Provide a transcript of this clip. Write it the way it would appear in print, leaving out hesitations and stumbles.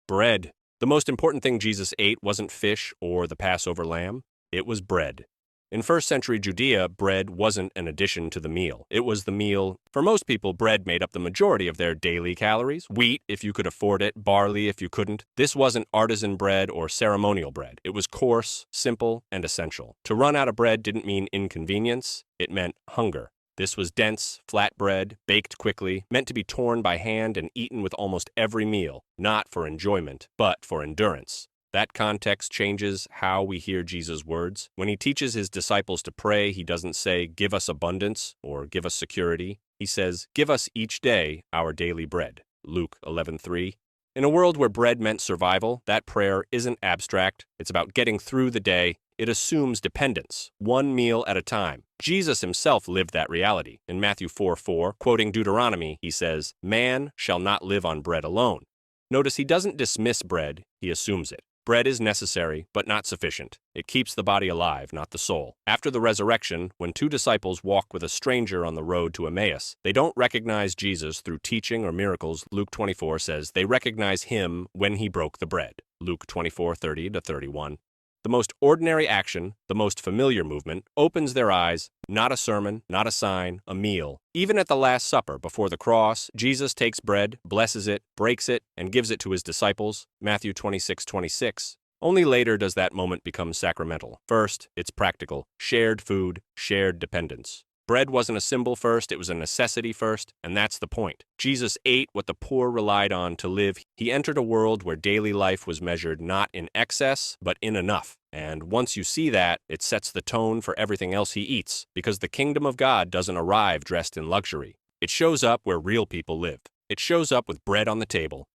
Bread. The most important thing Jesus ate wasn't fish or the Passover lamb, it was bread. In first century Judea, bread wasn't an addition to the meal. It was the meal. For most people, bread made up the majority of their daily calories. Wheat, if you could afford it, barley, if you couldn't. This wasn't artisan bread or ceremonial bread. It was coarse, simple, and essential. To run out of bread didn't mean inconvenience, it meant hunger. This was dense, flat bread, baked quickly, meant to be torn by hand and eaten with almost every meal, not for enjoyment, but for endurance. That context changes how we hear Jesus' words. When he teaches his disciples to pray, he doesn't say, "Give us abundance," or "Give us security." He says, "Give us each day our daily bread." Luke 11:3. In a world where bread meant survival, that prayer isn't abstract. It's about getting through the day. It assumes dependence, one meal at a time. Jesus himself lived that reality. In Matthew 4:4, quoting Deuteronomy, he says, "Man shall not live on bread alone." Notice he doesn't dismiss bread, he assumes it. Bread is necessary, but not sufficient. It keeps the body alive, not the soul. After the resurrection, when two disciples walk with a stranger on the road to Emmaus, they don't recognize Jesus through teaching or miracles. Luke 24 says they recognize him when he broke the bread. Luke 24:30-31. The most ordinary action, the most familiar movement, opens their eyes, not a sermon, not a sign, a meal. Even at the Last Supper before the cross, Jesus takes bread, blesses it, breaks it, and gives it to his disciples. Matthew 26:26. Only later does that moment become sacramental. First, it's practical, shared food, shared dependence. Bread wasn't a symbol first, it was a necessity first, and that's the point. Jesus ate what the poor relied on to live. He entered a world where daily life was measured not in excess, but in enough. And once you see that, it sets the tone for everything else he eats, because the kingdom of God doesn't arrive dressed in luxury. It shows up where real people live. It shows up with bread on the table,